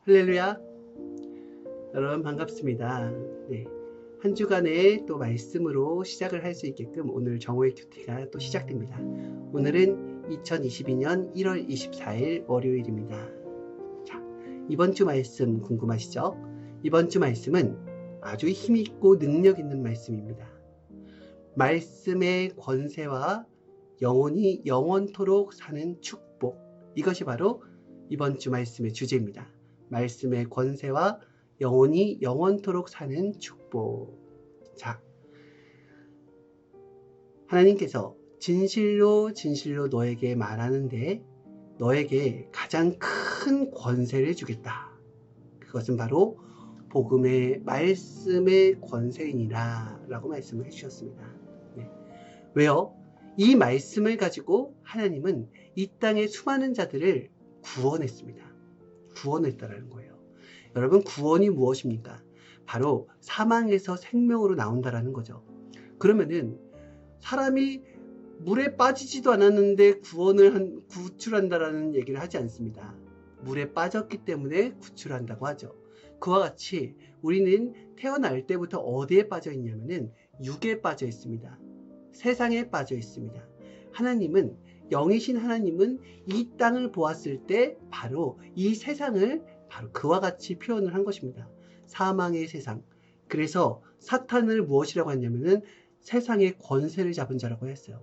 할렐루야. 여러분 반갑습니다. 네, 한 주간의 또 말씀으로 시작을 할 수 있게끔 오늘 정오의 큐티가 또 시작됩니다. 오늘은 2022년 1월 24일 월요일입니다. 자, 이번 주 말씀 궁금하시죠? 이번 주 말씀은 아주 힘있고 능력 있는 말씀입니다. 말씀의 권세와 영원히 영원토록 사는 축복, 이것이 바로 이번 주 말씀의 주제입니다. 말씀의 권세와 영원히 영원토록 사는 축복. 자, 하나님께서 진실로 진실로 너에게 말하는데 너에게 가장 큰 권세를 주겠다. 그것은 바로 복음의 말씀의 권세이니라 라고 말씀을 해주셨습니다. 네. 왜요? 이 말씀을 가지고 하나님은 이 땅의 수많은 자들을 구원했습니다. 구원했다라는 거예요. 여러분, 구원이 무엇입니까? 바로 사망에서 생명으로 나온다라는 거죠. 그러면은 사람이 물에 빠지지도 않았는데 구출한다라는 얘기를 하지 않습니다. 물에 빠졌기 때문에 구출한다고 하죠. 그와 같이 우리는 태어날 때부터 어디에 빠져 있냐면은 육에 빠져 있습니다. 세상에 빠져 있습니다. 하나님은, 영이신 하나님은 이 땅을 보았을 때 바로 이 세상을 바로 그와 같이 표현을 한 것입니다. 사망의 세상. 그래서 사탄을 무엇이라고 했냐면은 세상의 권세를 잡은 자라고 했어요.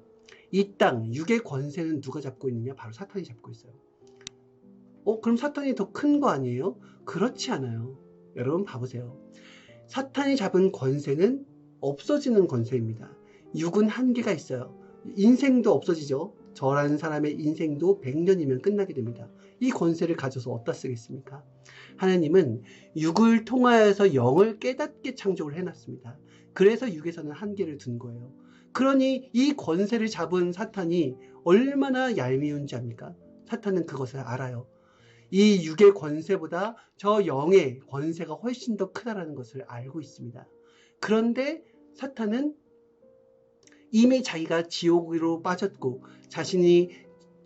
이 땅, 육의 권세는 누가 잡고 있느냐? 바로 사탄이 잡고 있어요. 그럼 사탄이 더 큰 거 아니에요? 그렇지 않아요. 여러분 봐보세요. 사탄이 잡은 권세는 없어지는 권세입니다. 육은 한계가 있어요. 인생도 없어지죠. 저라는 사람의 인생도 100년이면 끝나게 됩니다. 이 권세를 가져서 어디다 쓰겠습니까? 하나님은 육을 통하여서 영을 깨닫게 창조를 해놨습니다. 그래서 육에서는 한계를 둔 거예요. 그러니 이 권세를 잡은 사탄이 얼마나 얄미운 자입니까? 사탄은 그것을 알아요. 이 육의 권세보다 저 영의 권세가 훨씬 더 크다라는 것을 알고 있습니다. 그런데 사탄은 이미 자기가 지옥으로 빠졌고 자신이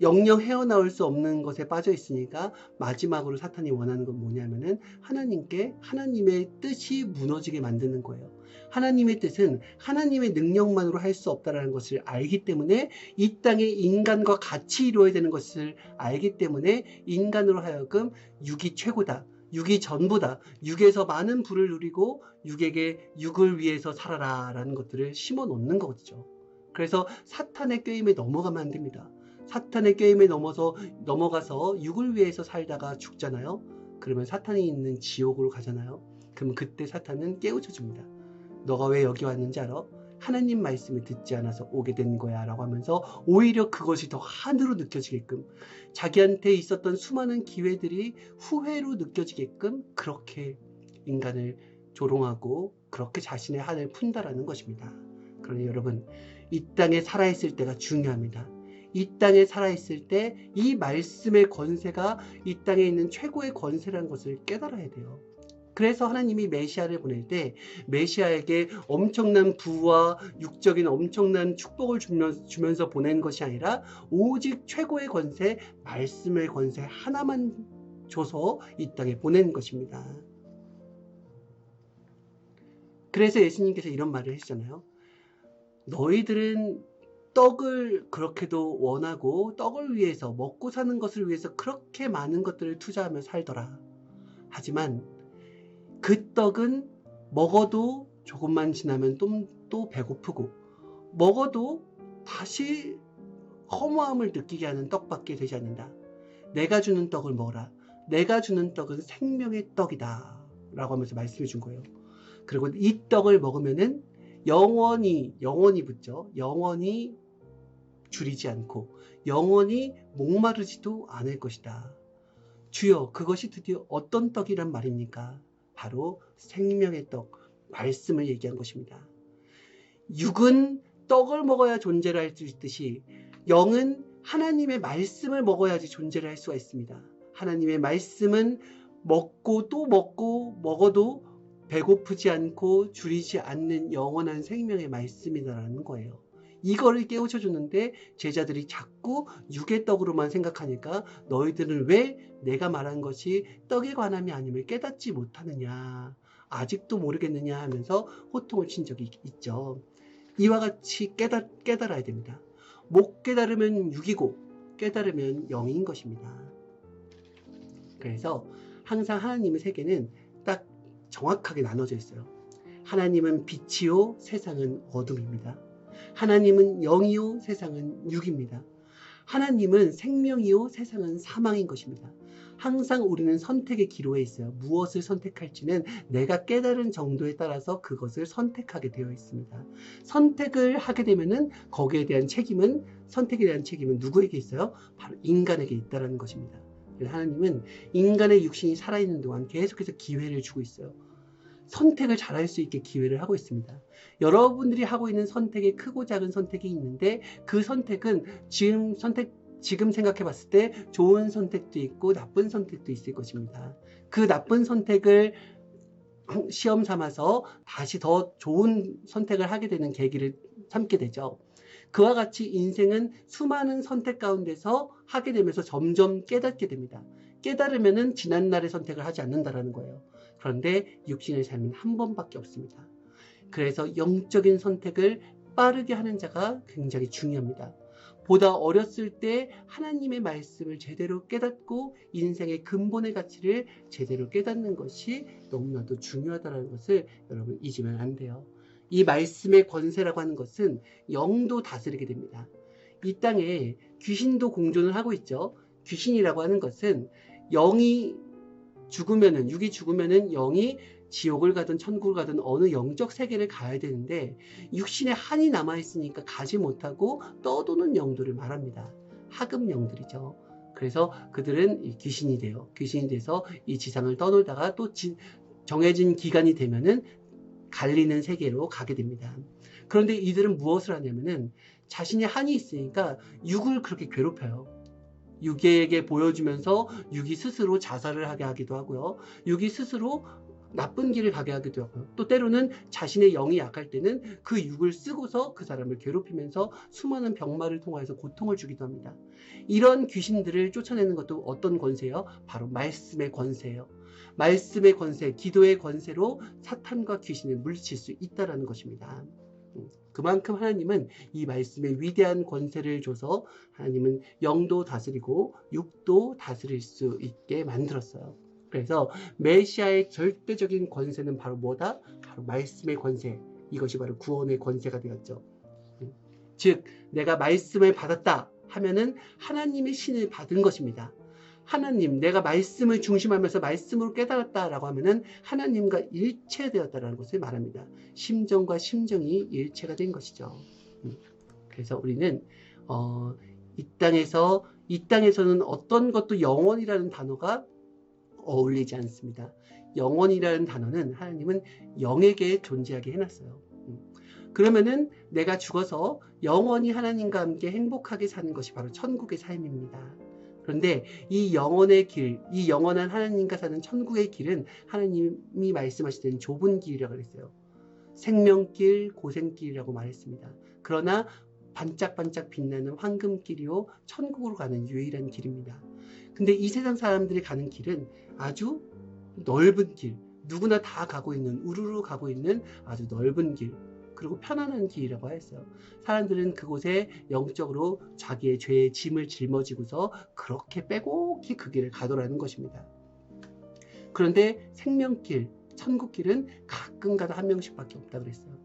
영영 헤어나올 수 없는 것에 빠져 있으니까 마지막으로 사탄이 원하는 건 뭐냐면은 하나님의 뜻이 무너지게 만드는 거예요. 하나님의 뜻은 하나님의 능력만으로 할 수 없다는 것을 알기 때문에 이 땅에 인간과 같이 이루어야 되는 것을 알기 때문에 인간으로 하여금 육이 최고다, 육이 전부다, 육에서 많은 부를 누리고 육에게 육을 위해서 살아라 라는 것들을 심어 놓는 거죠. 그래서 사탄의 꾀임에 넘어가면 안 됩니다. 사탄의 꾀임에 넘어가서 육을 위해서 살다가 죽잖아요. 그러면 사탄이 있는 지옥으로 가잖아요. 그럼 그때 사탄은 깨우쳐 줍니다. 너가 왜 여기 왔는지 알아? 하나님 말씀을 듣지 않아서 오게 된 거야 라고 하면서 오히려 그것이 더 한으로 느껴지게끔, 자기한테 있었던 수많은 기회들이 후회로 느껴지게끔 그렇게 인간을 조롱하고 그렇게 자신의 한을 푼다라는 것입니다. 그러니 여러분, 이 땅에 살아있을 때가 중요합니다. 이 땅에 살아있을 때 이 말씀의 권세가 이 땅에 있는 최고의 권세라는 것을 깨달아야 돼요. 그래서 하나님이 메시아를 보낼 때 메시아에게 엄청난 부와 육적인 엄청난 축복을 주면서 보낸 것이 아니라 오직 최고의 권세, 말씀의 권세 하나만 줘서 이 땅에 보낸 것입니다. 그래서 예수님께서 이런 말을 하시잖아요. 너희들은 떡을 그렇게도 원하고 떡을 위해서, 먹고 사는 것을 위해서 그렇게 많은 것들을 투자하며 살더라. 하지만 그 떡은 먹어도 조금만 지나면 또 배고프고, 먹어도 다시 허무함을 느끼게 하는 떡밖에 되지 않는다. 내가 주는 떡을 먹어라. 내가 주는 떡은 생명의 떡이다 라고 하면서 말씀해 준 거예요. 그리고 이 떡을 먹으면은 영원히 붙죠. 영원히 줄이지 않고 영원히 목마르지도 않을 것이다. 주여, 그것이 드디어 어떤 떡이란 말입니까? 바로 생명의 떡, 말씀을 얘기한 것입니다. 육은 떡을 먹어야 존재를 할 수 있듯이 영은 하나님의 말씀을 먹어야지 존재를 할 수가 있습니다. 하나님의 말씀은 먹고 또 먹어도 배고프지 않고 줄이지 않는 영원한 생명의 말씀이라는 거예요. 이거를 깨우쳐 줬는데 제자들이 자꾸 육의 떡으로만 생각하니까 너희들은 왜 내가 말한 것이 떡에 관함이 아님을 깨닫지 못하느냐, 아직도 모르겠느냐 하면서 호통을 친 적이 있죠. 이와 같이 깨달아야 됩니다. 못 깨달으면 육이고 깨달으면 영인 것입니다. 그래서 항상 하나님의 세계는 딱 정확하게 나눠져 있어요. 하나님은 빛이요, 세상은 어둠입니다. 하나님은 영이요, 세상은 육입니다. 하나님은 생명이요, 세상은 사망인 것입니다. 항상 우리는 선택의 기로에 있어요. 무엇을 선택할지는 내가 깨달은 정도에 따라서 그것을 선택하게 되어 있습니다. 선택을 하게 되면은 거기에 대한 책임은, 선택에 대한 책임은 누구에게 있어요? 바로 인간에게 있다는 것입니다. 하나님은 인간의 육신이 살아있는 동안 계속해서 기회를 주고 있어요. 선택을 잘할 수 있게 기회를 하고 있습니다. 여러분들이 하고 있는 선택에 크고 작은 선택이 있는데 그 선택은 지금 생각해 봤을 때 좋은 선택도 있고 나쁜 선택도 있을 것입니다. 그 나쁜 선택을 시험 삼아서 다시 더 좋은 선택을 하게 되는 계기를 삼게 되죠. 그와 같이 인생은 수많은 선택 가운데서 하게 되면서 점점 깨닫게 됩니다. 깨달으면은 지난날의 선택을 하지 않는다라는 거예요. 그런데 육신의 삶은 한 번밖에 없습니다. 그래서 영적인 선택을 빠르게 하는 자가 굉장히 중요합니다. 보다 어렸을 때 하나님의 말씀을 제대로 깨닫고 인생의 근본의 가치를 제대로 깨닫는 것이 너무나도 중요하다는 것을 여러분 잊으면 안 돼요. 이 말씀의 권세라고 하는 것은 영도 다스리게 됩니다. 이 땅에 귀신도 공존을 하고 있죠. 귀신이라고 하는 것은 영이 죽으면은, 육이 죽으면은 영이 지옥을 가든 천국을 가든 어느 영적 세계를 가야 되는데 육신에 한이 남아있으니까 가지 못하고 떠도는 영들을 말합니다. 하급 영들이죠. 그래서 그들은 귀신이 돼요. 귀신이 돼서 이 지상을 떠돌다가 또 정해진 기간이 되면은 갈리는 세계로 가게 됩니다. 그런데 이들은 무엇을 하냐면은 자신이 한이 있으니까 육을 그렇게 괴롭혀요. 육에게 보여주면서 육이 스스로 자살을 하게 하기도 하고요. 육이 스스로 나쁜 길을 가게 하기도 하고요. 또 때로는 자신의 영이 약할 때는 그 육을 쓰고서 그 사람을 괴롭히면서 수많은 병마를 통해서 고통을 주기도 합니다. 이런 귀신들을 쫓아내는 것도 어떤 권세예요? 바로 말씀의 권세예요. 말씀의 권세, 기도의 권세로 사탄과 귀신을 물리칠 수 있다는 것입니다. 그만큼 하나님은 이 말씀에 위대한 권세를 줘서 하나님은 영도 다스리고 육도 다스릴 수 있게 만들었어요. 그래서 메시아의 절대적인 권세는 바로 뭐다? 바로 말씀의 권세. 이것이 바로 구원의 권세가 되었죠. 즉 내가 말씀을 받았다 하면은 하나님의 신을 받은 것입니다. 하나님, 내가 말씀을 중심하면서 말씀으로 깨달았다라고 하면은 하나님과 일체되었다라는 것을 말합니다. 심정과 심정이 일체가 된 것이죠. 그래서 우리는 이 땅에서는 어떤 것도 영원이라는 단어가 어울리지 않습니다. 영원이라는 단어는 하나님은 영에게 존재하게 해놨어요. 그러면은 내가 죽어서 영원히 하나님과 함께 행복하게 사는 것이 바로 천국의 삶입니다. 그런데 이 영원의 길, 이 영원한 하나님과 사는 천국의 길은 하나님이 말씀하시던 좁은 길이라고 그랬어요. 생명길, 고생길이라고 말했습니다. 그러나 반짝반짝 빛나는 황금길이요, 천국으로 가는 유일한 길입니다. 근데 이 세상 사람들이 가는 길은 아주 넓은 길, 누구나 다 가고 있는, 우르르 가고 있는 아주 넓은 길, 그리고 편안한 길이라고 했어요. 사람들은 그곳에 영적으로 자기의 죄의 짐을 짊어지고서 그렇게 빼곡히 그 길을 가더라는 것입니다. 그런데 생명길, 천국길은 가끔가다 한 명씩밖에 없다 그랬어요.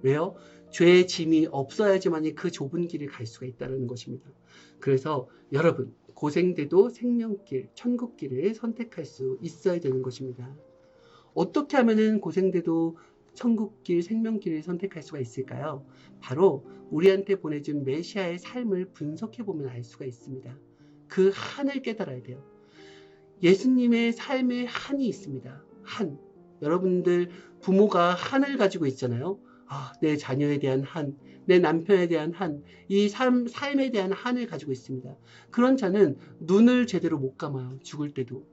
왜요? 죄의 짐이 없어야지만이 그 좁은 길을 갈 수가 있다는 것입니다. 그래서 여러분, 고생돼도 생명길, 천국길을 선택할 수 있어야 되는 것입니다. 어떻게 하면은 고생돼도 천국길, 생명길을 선택할 수가 있을까요? 바로 우리한테 보내준 메시아의 삶을 분석해보면 알 수가 있습니다. 그 한을 깨달아야 돼요. 예수님의 삶에 한이 있습니다. 한. 여러분들 부모가 한을 가지고 있잖아요. 내 자녀에 대한 한, 내 남편에 대한 한, 이 삶에 대한 한을 가지고 있습니다. 그런 자는 눈을 제대로 못 감아요. 죽을 때도.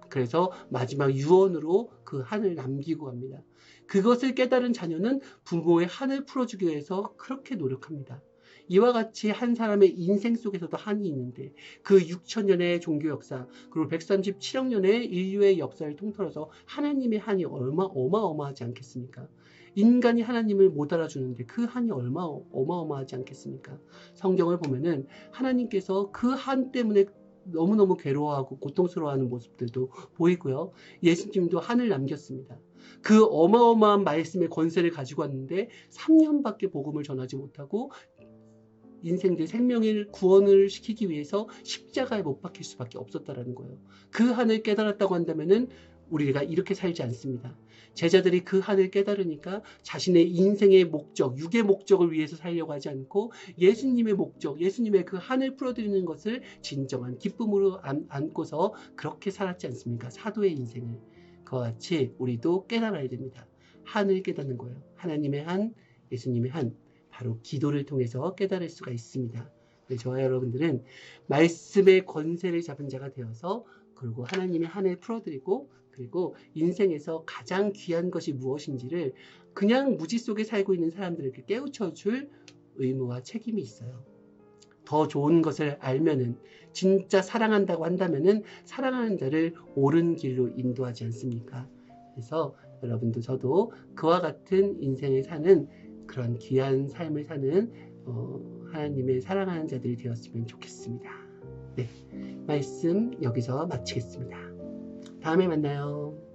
그래서 마지막 유언으로 그 한을 남기고 갑니다. 그것을 깨달은 자녀는 부모의 한을 풀어주기 위해서 그렇게 노력합니다. 이와 같이 한 사람의 인생 속에서도 한이 있는데 그 6천년의 종교 역사 그리고 137억 년의 인류의 역사를 통틀어서 하나님의 한이 어마어마하지 않겠습니까? 인간이 하나님을 못 알아주는데 그 한이 어마어마하지 않겠습니까? 성경을 보면은 하나님께서 그 한 때문에 너무너무 괴로워하고 고통스러워하는 모습들도 보이고요. 예수님도 한을 남겼습니다. 그 어마어마한 말씀의 권세를 가지고 왔는데 3년밖에 복음을 전하지 못하고 인생들 생명의 구원을 시키기 위해서 십자가에 못 박힐 수밖에 없었다라는 거예요. 그 한을 깨달았다고 한다면은 우리가 이렇게 살지 않습니다. 제자들이 그 한을 깨달으니까 자신의 인생의 목적, 육의 목적을 위해서 살려고 하지 않고 예수님의 목적, 예수님의 그 한을 풀어드리는 것을 진정한 기쁨으로 안고서 그렇게 살았지 않습니까? 사도의 인생을. 그와 같이 우리도 깨달아야 됩니다. 한을 깨닫는 거예요. 하나님의 한, 예수님의 한. 바로 기도를 통해서 깨달을 수가 있습니다. 저와 여러분들은 말씀의 권세를 잡은 자가 되어서 그리고 하나님의 한을 풀어드리고 그리고 인생에서 가장 귀한 것이 무엇인지를 그냥 무지 속에 살고 있는 사람들에게 깨우쳐줄 의무와 책임이 있어요. 더 좋은 것을 알면은 진짜 사랑한다고 한다면은 사랑하는 자를 옳은 길로 인도하지 않습니까? 그래서 여러분도 저도 그와 같은 인생을 사는 그런 귀한 삶을 사는 하나님의 사랑하는 자들이 되었으면 좋겠습니다. 네, 말씀 여기서 마치겠습니다. 다음에 만나요.